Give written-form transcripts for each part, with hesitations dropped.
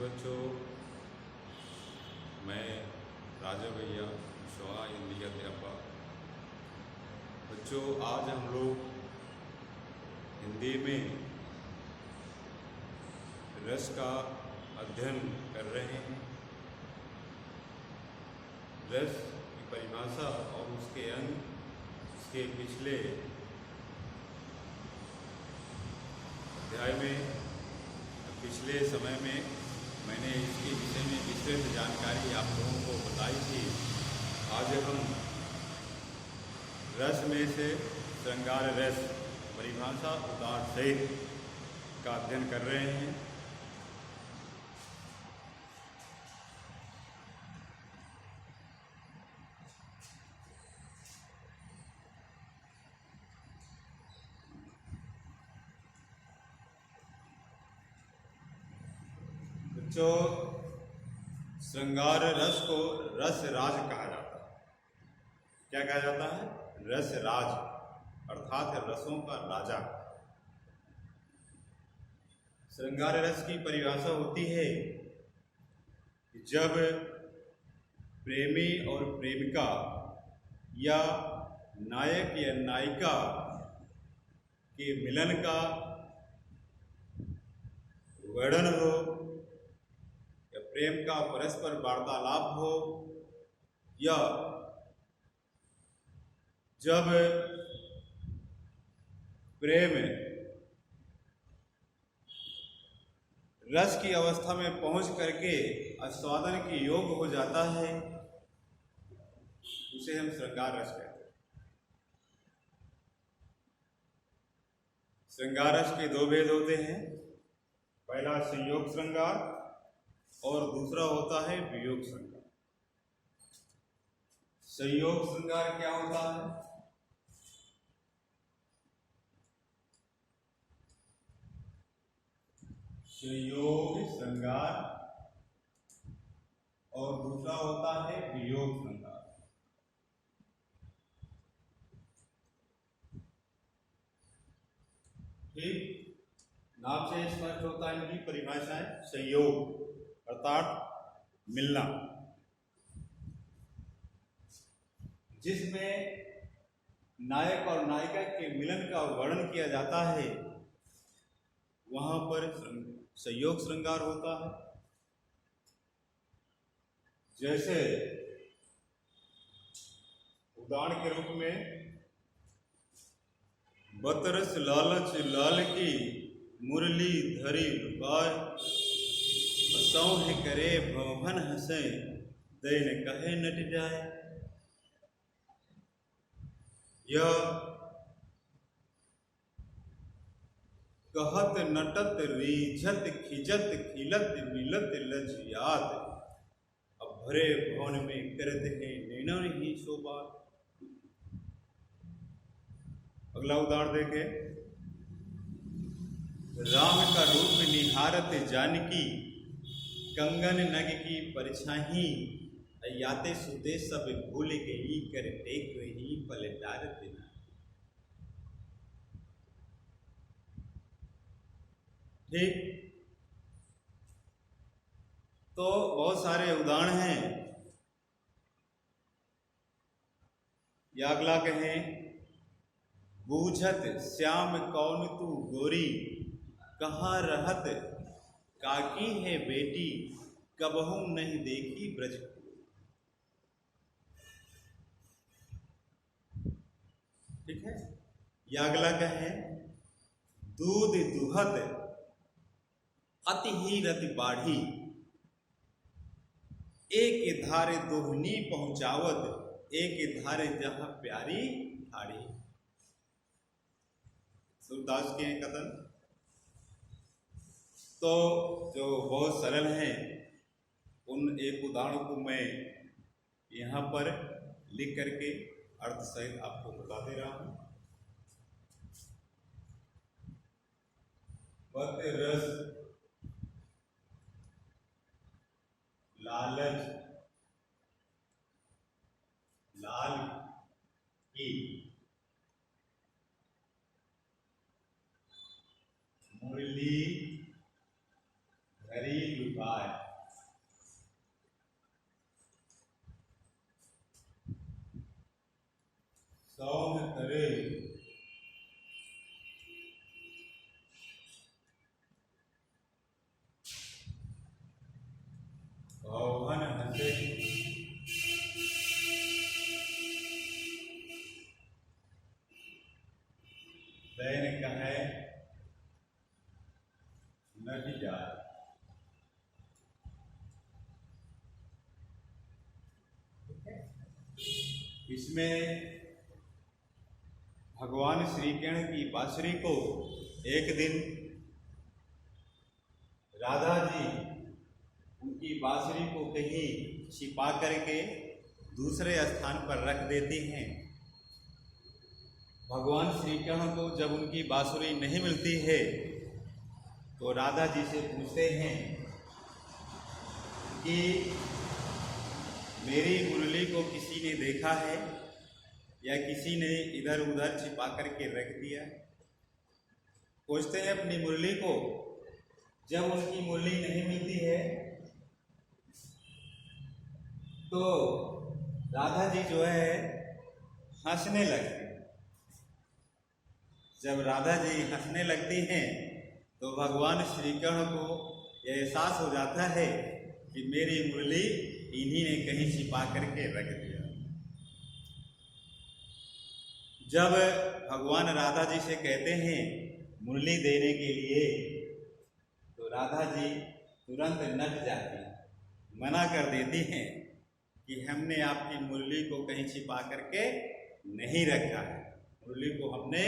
बच्चों, मैं राजा भैया शोहा हिंदी का अध्यापक। बच्चों, आज हम लोग हिंदी में रस का अध्ययन कर रहे हैं। रस की परिभाषा और उसके अंग, इसके पिछले अध्याय में, पिछले समय में मैंने इसके विषय में विस्तृत जानकारी आप लोगों को बताई थी। आज हम रस में से श्रृंगार रस परिभाषा उदार सहित का अध्ययन कर रहे हैं। जो श्रृंगार रस को रस राज कहा जाता है। क्या कहा जाता है? रस राज, अर्थात रसों का राजा। श्रृंगार रस की परिभाषा होती है कि जब प्रेमी और प्रेमिका या नायक या नायिका के मिलन का वर्णन हो, प्रेम का परस्पर वार्तालाप हो, या जब प्रेम रस की अवस्था में पहुंच करके आस्वादन के योग्य हो जाता है, उसे हम श्रृंगार रस कहते हैं। श्रृंगार रस के दो भेद होते हैं। पहला संयोग श्रृंगार और दूसरा होता है वियोग श्रृंगार। संयोग श्रृंगार क्या होता है? संयोग श्रृंगार और दूसरा होता है वियोग श्रृंगार। ठीक, नाम से स्पष्ट होता है इनकी परिभाषाएं। संयोग अर्थात मिलना, जिसमें नायक और नायिका के मिलन का वर्णन किया जाता है, वहां पर संयोग श्रृंगार होता है। जैसे उदाहरण के रूप में, बतरस लालच लाल की मुरली धरी लुकाय, सौह करे भवन हंसे दैन कहे नट जाए। यह कहत नटत रीझत खिजत खिलत मिलत लजियात, अब भरे भवन में करत है नैनन ही शोभात। अगला उदाहरण देखें। राम का रूप निहारत जानकी, कंगन नग की परछाही, याते सुदे सब भूल गई कर टेक वही पलटार देना। ठीक, तो बहुत सारे उदाहरण हैं। या अगला कहें, बूझत श्याम कौन तू गोरी, कहाँ रहत काकी है बेटी, कबहू नहीं देखी ब्रज। ठीक है। या अगला कहे, दूध दुहत अति ही रति बाढ़ी, एक धारे दोहनी पहुंचावत, एक धारे जहां प्यारी ठाड़ी। सूरदास के कथन तो जो बहुत सरल हैं, उन एक उदाहरण को मैं यहाँ पर लिख करके अर्थ सहित आपको बता दे रहा हूं। बत रस लालच लाल की मुरली घरी लुकाए। दैन कहे नट जाए। इसमें भगवान श्री कृष्ण की बांसुरी को एक दिन राधा जी उनकी बांसुरी को कहीं छिपा करके दूसरे स्थान पर रख देती हैं। भगवान श्री कृष्ण को जब उनकी बांसुरी नहीं मिलती है तो राधा जी से पूछते हैं कि मेरी मुरली को किसी ने देखा है या किसी ने इधर उधर छिपा करके रख दिया। पूछते हैं अपनी मुरली को। जब उनकी मुरली नहीं मिलती है तो राधा जी जो है हंसने लगती। जब राधा जी हंसने लगती हैं तो भगवान श्री कृष्ण को यह एहसास हो जाता है कि मेरी मुरली इन्हीं ने कहीं छिपा करके रख दिया। जब भगवान राधा जी से कहते हैं मुरली देने के लिए तो राधा जी तुरंत नट जाती, मना कर देती हैं कि हमने आपकी मुरली को कहीं छिपा करके नहीं रखा है, मुरली को हमने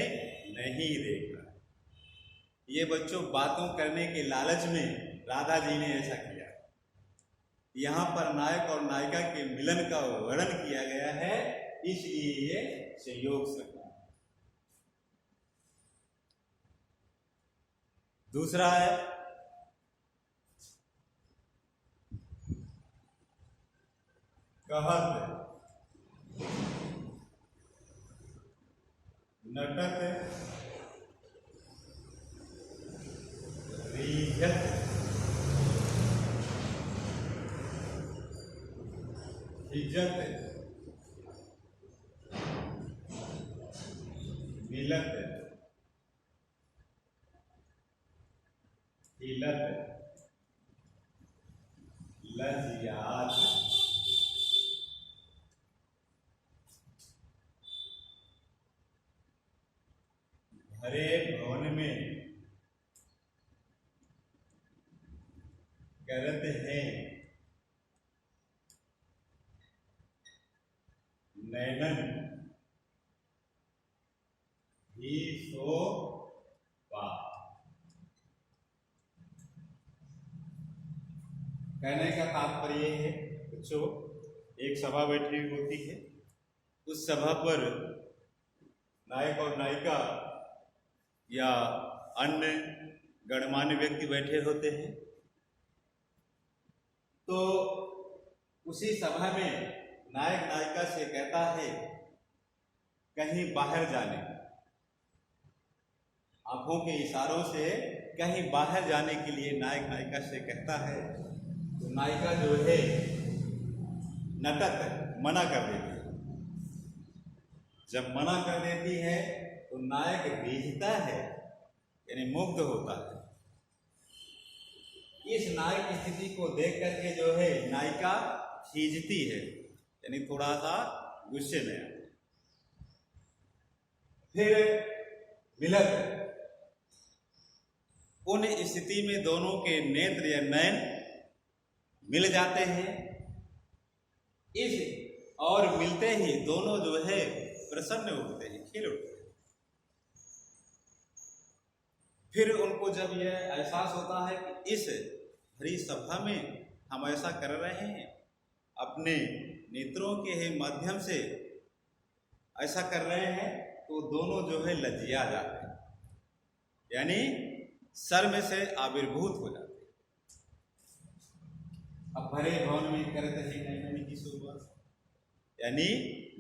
नहीं देखा। ये बच्चों बातों करने के लालच में राधा जी ने ऐसा किया। यहाँ पर नायक और नायिका के मिलन का वर्णन किया गया है, इसलिए ये संयोग संज्ञा। दूसरा है कहत नटत रीझत हिजत मिलत हिलत लजियात। भरे भवन में करत हैं नैनन ही सो पा। कहने का तात्पर्य है बच्चों, एक सभा बैठी हुई होती है, उस सभा पर नायक और नायिका या अन्य गणमान्य व्यक्ति बैठे होते हैं। तो उसी सभा में नायक नायिका से कहता है कहीं बाहर जाने, आंखों के इशारों से कहीं बाहर जाने के लिए नायक नायिका से कहता है। तो नायिका जो है नटत मना कर देती है। जब मना कर देती है तो नायक रीझता है, यानी मुग्ध होता है। इस नायक की स्थिति को देख करके जो है नायिका खींचती है, यानी थोड़ा सा गुस्से में है। फिर मिलत, उन स्थिति में दोनों के नेत्र या नयन मिल जाते हैं। इस और मिलते ही दोनों जो है प्रसन्न होते हैं, खिल उठते हैं। फिर उनको जब यह एहसास होता है कि इस भरी सभा में हम ऐसा कर रहे हैं, अपने नेत्रों के माध्यम से ऐसा कर रहे हैं, तो दोनों जो है लज्जिया जाते हैं, यानी सर में से आविर्भूत हो जाते हैं। अब भरे भवन में करते हैं नैनन की शोभा, यानी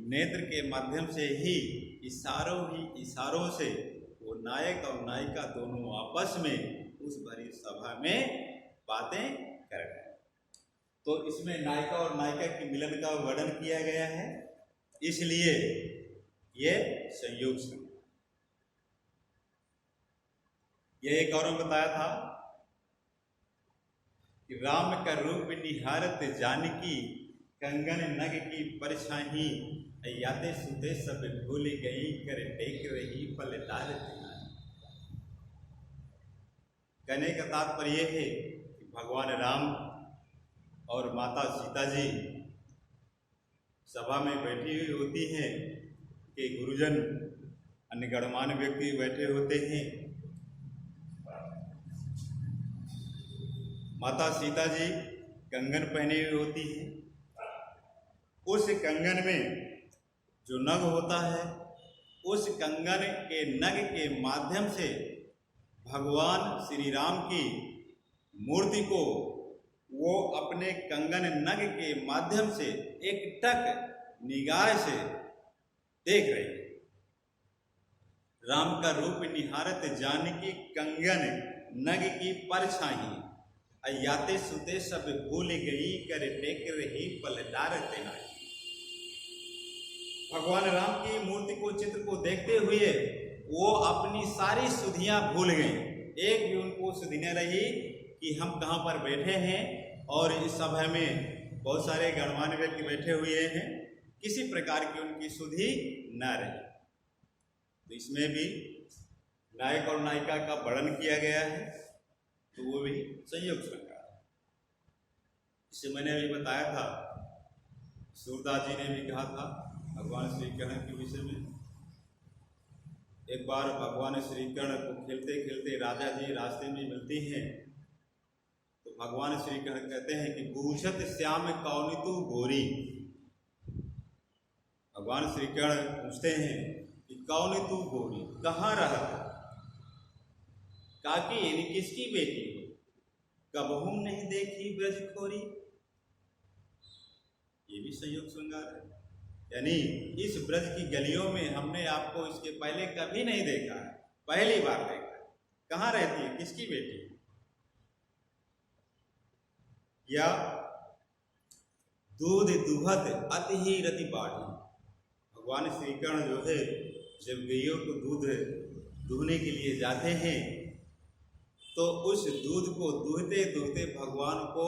नेत्र के माध्यम से ही इशारों से वो नायक और नायिका दोनों आपस में उस भरी सभा में बातें कर रहे हैं। तो इसमें नायिका और नायिका के मिलन का वर्णन किया गया है, इसलिए ये संयोग संज्ञा। यह एक और बताया था कि राम का रूप निहारत जानकी, कंगन नग की परछाही, याते सुते सब भूल गई, कर टेक रही पल डाल। कहने का तात्पर्य यह है कि भगवान राम और माता सीता जी सभा में बैठी हुई होती हैं कि गुरुजन अन्य गणमान्य व्यक्ति बैठे होते हैं। माता सीता जी कंगन पहनी हुई होती है। उस कंगन में जो नग होता है, उस कंगन के नग के माध्यम से भगवान श्री राम की मूर्ति को वो अपने कंगन नग के माध्यम से एकटक निगाह से देख रहे हैं। राम का रूप निहारत जानकी कंगन नग की परछाई, अयाते सुते सब भूल गई कर टेक रही पलटार तेनाई। भगवान राम की मूर्ति को, चित्र को देखते हुए वो अपनी सारी सुधियां भूल गए। एक भी उनको सुधि न रही कि हम कहाँ पर बैठे हैं और इस सभा में बहुत सारे गणमान्य व्यक्ति बैठे हुए हैं, किसी प्रकार की उनकी सुधि न रही। तो इसमें भी नायक और नायिका का वर्णन किया गया है, तो वो भी संयोग श्रृंगार है। इसे मैंने अभी बताया था, सूरदास जी ने भी कहा था भगवान श्री कृष्ण के विषय में। एक बार भगवान श्री कृष्ण को खेलते खेलते राजा जी रास्ते में मिलती हैं, तो भगवान श्री कृष्ण कहते हैं कि पूछत श्याम कौन तू गोरी। भगवान श्री कृष्ण पूछते हैं कि कौन तू गोरी, कहाँ रहा, काकी यानी किसकी बेटी हो, कबहू नहीं देखी ब्रज खोरी। ये भी संयोग श्रृंगार है, यानी इस ब्रज की गलियों में हमने आपको इसके पहले कभी नहीं देखा है, पहली बार देखा है। कहाँ रहती है, किसकी बेटी। या दूध दुहत अति ही रति बाढ़ी। भगवान श्री कृष्ण जो है जब गैयों को दूध दूहने के लिए जाते हैं, तो उस दूध को दूहते दूहते भगवान को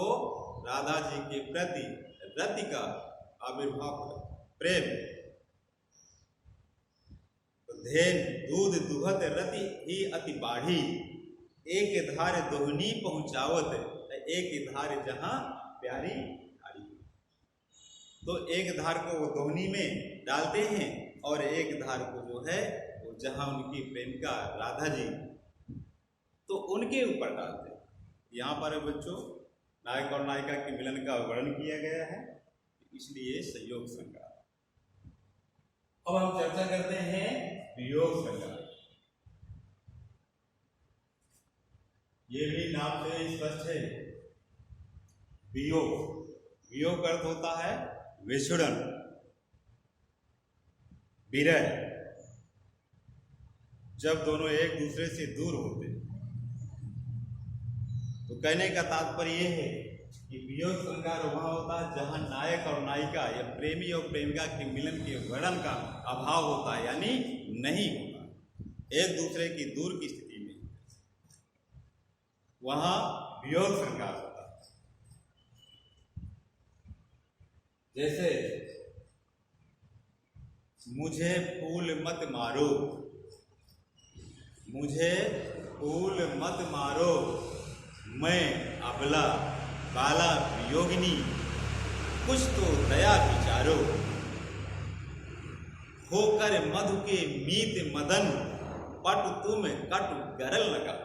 राधा जी के प्रति रति का आविर्भाव, प्रेम, तो धेन दूध दुहत रति ही अति बाढ़ी। एक धार दोहनी पहुंचावत, एक धार जहां प्यारी धारी। तो एक धार को वो दोहनी में डालते हैं और एक धार को जो है वो जहां उनकी प्रेमिका राधा जी, तो उनके ऊपर डालते हैं। यहाँ पर बच्चों नायक और नायिका के मिलन का वर्णन किया गया है, इसलिए संयोग श्रृंगार। अब हम चर्चा करते हैं वियोग श्रृंगार। ये भी नाम से स्पष्ट है, वियोग। वियोग का अर्थ होता है विछड़न, विरह। जब दोनों एक दूसरे से दूर होते, तो कहने का तात्पर्य यह है कि वियोग श्रृंगार वहां होता है जहां नायक और नायिका या प्रेमी और प्रेमिका के मिलन के वर्णन का अभाव होता है, यानी नहीं होता, एक दूसरे की दूर की स्थिति में, वहां वियोग श्रृंगार होता है। जैसे मुझे फूल मत मारो, मुझे फूल मत मारो, मैं अबला बाला वियोगिनी, कुछ तो दया विचारो, होकर मधु के मीत मदन, पट तुम कट गरल लगा।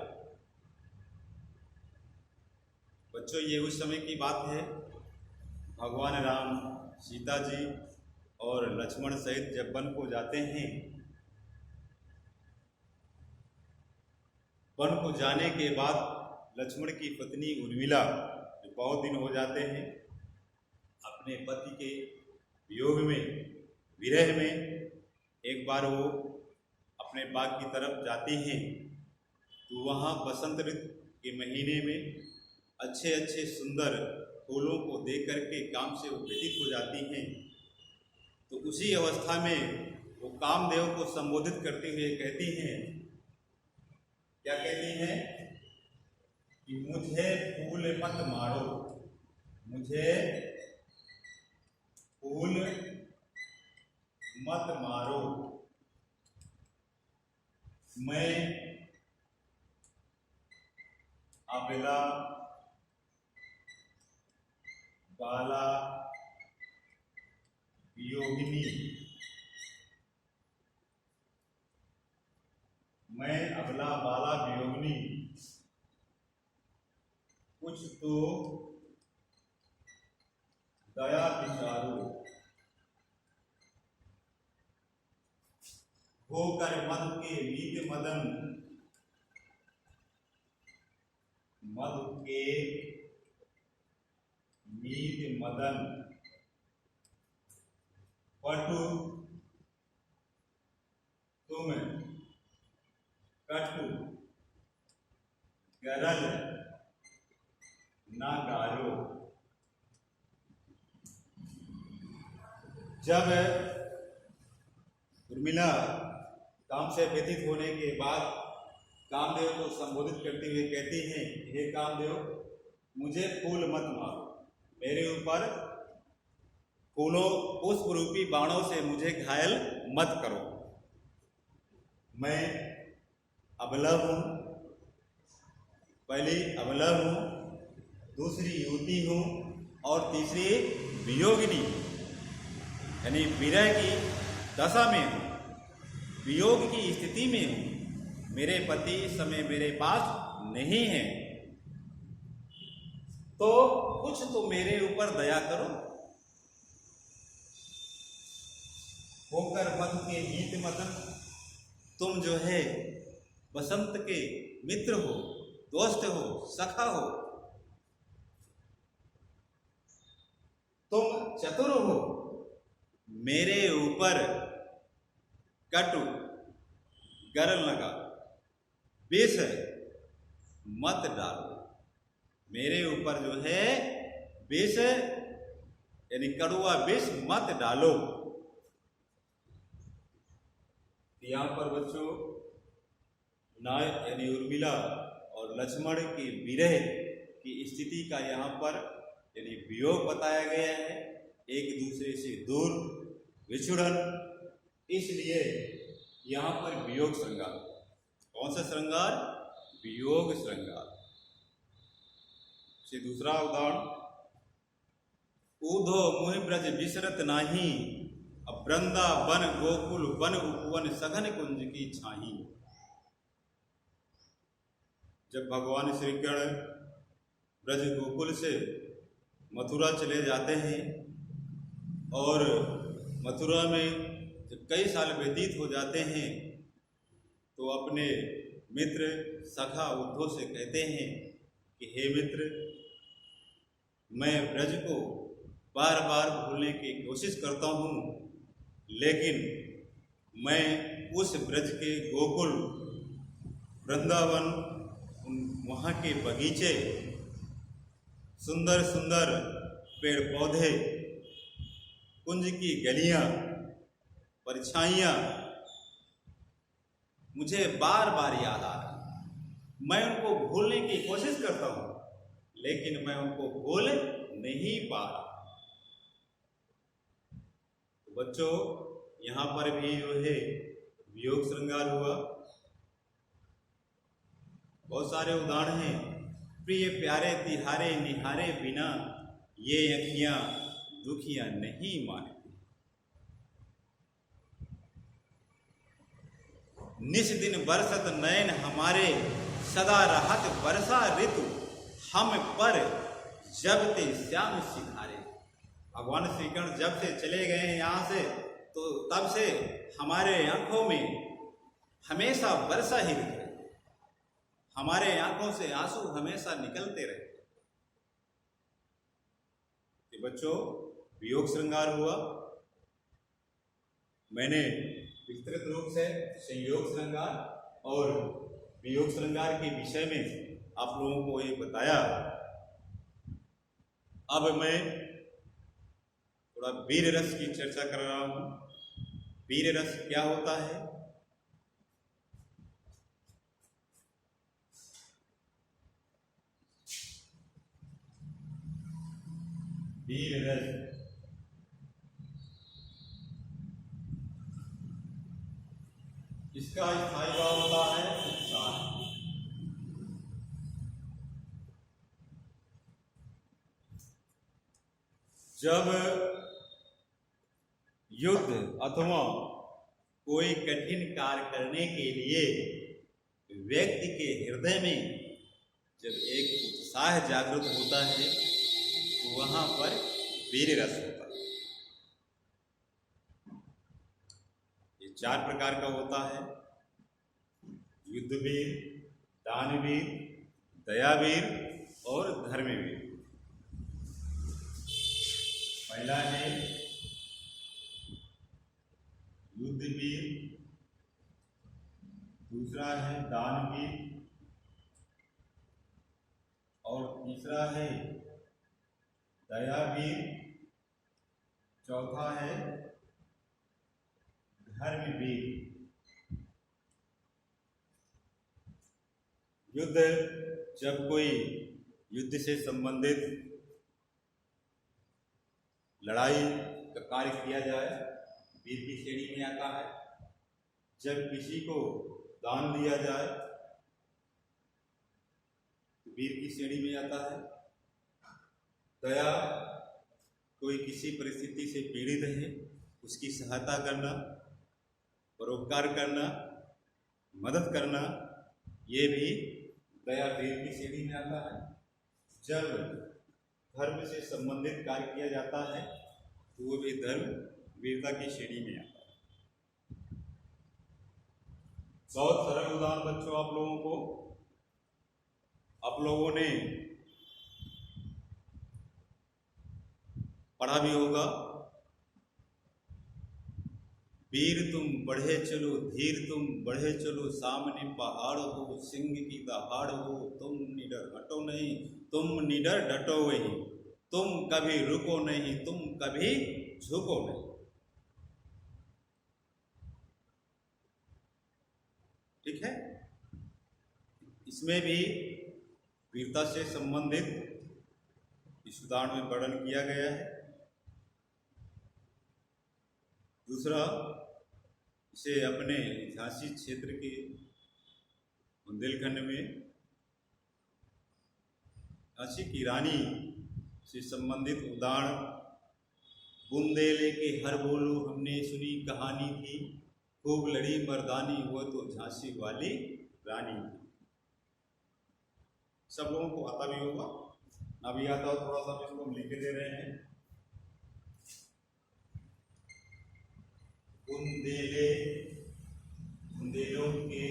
बच्चों ये उस समय की बात है, भगवान राम, सीता जी और लक्ष्मण सहित जब वन को जाते हैं। वन को जाने के बाद लक्ष्मण की पत्नी उर्मिला बहुत दिन हो जाते हैं अपने पति के वियोग में, विरह में। एक बार वो अपने बाग की तरफ जाती हैं, तो वहाँ बसंत ऋतु के महीने में अच्छे अच्छे सुंदर फूलों को देख करके काम से वो व्यतीत हो जाती हैं। तो उसी अवस्था में वो कामदेव को संबोधित करते हुए कहती हैं, क्या कहती हैं कि मुझे फूल मत मारो, मुझे फूल मत मारो, मैं अबला बाला वियोगिनी। मैं अबला बाला वियोगिनी कुछ तो दया विचारो, होकर मद के मीत मदन, मद के मीत मदन, पटु तुम कटु गरल ना गारो। जब उर्मिला काम से व्यतीत होने के बाद कामदेव को संबोधित करते हुए कहती हैं, हे कामदेव, मुझे फूल मत मारो, मेरे ऊपर फूलों पुष्प रूपी बाणों से मुझे घायल मत करो। मैं अबला हूँ, पहली अबला हूँ, दूसरी युवती हूँ और तीसरी वियोगिनी, यानी विरह की दशा में हूँ, वियोग की स्थिति में हूँ। मेरे पति इस समय मेरे पास नहीं है, तो कुछ तो मेरे ऊपर दया करो। होकर मद के मीत मदन, तुम जो है बसंत के मित्र हो, दोस्त हो, सखा हो, तुम चतुर हो, मेरे ऊपर कटु गरल लगा विष मत डालो। मेरे ऊपर जो है विष यानी कड़ुआ विष मत डालो। यहाँ पर बच्चों नाय यानी उर्मिला और लक्ष्मण की विरह की स्थिति का यहाँ पर यानी वियोग बताया गया है, एक दूसरे से दूर विछुड़न, इसलिए यहाँ पर वियोग श्रृंगार। कौन सा श्रृंगार? वियोग श्रृंगार। से दूसरा उदाहरण, ऊधो मुहि ब्रज विसरत नाही, अब वृंदावन गोकुल वन उपवन सघन कुंज की छाही। जब भगवान श्री कृष्ण ब्रज गोकुल से मथुरा चले जाते हैं और मथुरा में जब कई साल व्यतीत हो जाते हैं तो अपने मित्र सखा उद्धव से कहते हैं कि हे मित्र, मैं ब्रज को बार बार भूलने की कोशिश करता हूँ, लेकिन मैं उस ब्रज के गोकुल, वृंदावन, वहाँ के बगीचे, सुंदर सुंदर पेड़ पौधे, कुंज की गलियाँ, परछाइयाँ मुझे बार बार याद आ रही। मैं उनको भूलने की कोशिश करता हूँ, लेकिन मैं उनको भूल नहीं पा रहा। तो बच्चों, यहाँ पर भी जो है वियोग श्रृंगार हुआ। बहुत सारे उदाहरण हैं। प्रिय प्यारे तिहारे निहारे बिना, ये अखियां दुखियां नहीं मानती। निस दिन बरसत नयन हमारे, सदा रहत वर्षा ऋतु, हम पर जब ते श्याम सिखारे। भगवान श्री कृष्ण जब से चले गए हैं यहाँ से, तो तब से हमारे आंखों में हमेशा वर्षा ही रही, हमारे आंखों से आंसू हमेशा निकलते रहे। कि बच्चों, वियोग श्रृंगार हुआ। मैंने विस्तृत रूप से संयोग श्रृंगार और वियोग श्रृंगार के विषय में आप लोगों को ये बताया। अब मैं थोड़ा वीर रस की चर्चा कर रहा हूं। वीर रस क्या होता है? वीर रस इसका स्थायी भाव होता है उत्साह। जब युद्ध अथवा कोई कठिन कार्य करने के लिए व्यक्ति के हृदय में जब एक उत्साह जागृत होता है तो वहां पर वीर रस होता है। ये 4 प्रकार का होता है: युद्धवीर, दानवीर, दयावीर और धर्मवीर। पहला है युद्धवीर, दूसरा है दानवीर और तीसरा है दयावीर, चौथा है धर्मवीर। युद्ध, जब कोई युद्ध से संबंधित लड़ाई का कार्य किया जाए, वीर की श्रेणी में आता है। जब किसी को दान दिया जाए तो वीर की श्रेणी में आता है। दया, कोई किसी परिस्थिति से पीड़ित है उसकी सहायता करना, परोपकार करना, मदद करना, ये भी दया वीर की श्रेणी में आता है। जब धर्म से संबंधित कार्य किया जाता है तो वो भी धर्म वीरता की श्रेणी में आता है। बहुत सरल उदाहरण बच्चों, आप लोगों ने पढ़ा भी होगा, वीर तुम बढ़े चलो, धीर तुम बढ़े चलो, सामने पहाड़ हो, सिंह की दहाड़ हो, तुम निडर हटो नहीं, तुम निडर डटो वही, तुम कभी रुको नहीं, तुम कभी झुको नहीं। ठीक है, इसमें भी वीरता से संबंधित इस उदाहरण में वर्णन किया गया है। दूसरा, इसे अपने झांसी क्षेत्र के बुंदेलखंड में झांसी की रानी से संबंधित उदाहरण, बुंदेले के हर बोलो हमने सुनी कहानी थी, खूब लड़ी मर्दानी वो तो झांसी वाली रानी थी। सब लोगों को आता भी होगा, ना भी आता हो थोड़ा सा इसको हम लिख के दे रहे हैं। बुंदेलों के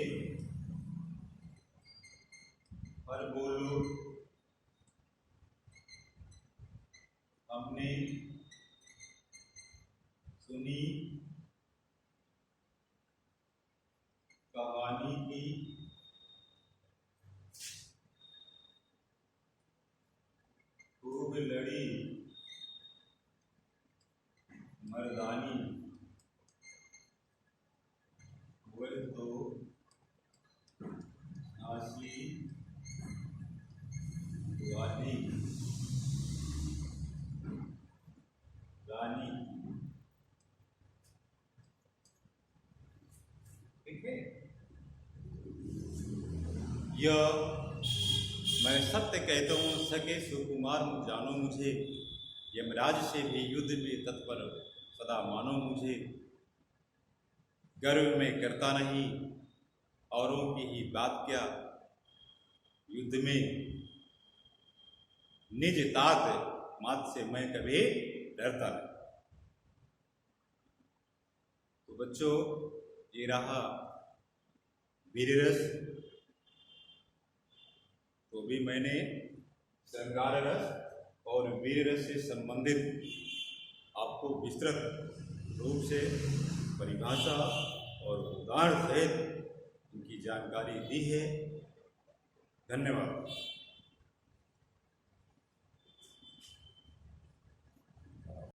हर बोलो हमने सुनी कहानी की, खूब लड़ी मर्दानी वो तो झांसी वाली रानी। ठीक है, यह मैं सत्य कहता हूँ, सके सुकुमार जानो मुझे, यमराज से भी युद्ध में तत्पर सदा मानो मुझे, गर्व में करता नहीं औरों की ही बात क्या, युद्ध में निज तात मात से मैं कभी डरता नहीं। तो बच्चों, ये रहा वीर रस। तो भी मैंने श्रृंगार रस और वीर रस से संबंधित आपको विस्तृत रूप से परिभाषा और उदाहरण सहित उनकी जानकारी दी है। धन्यवाद।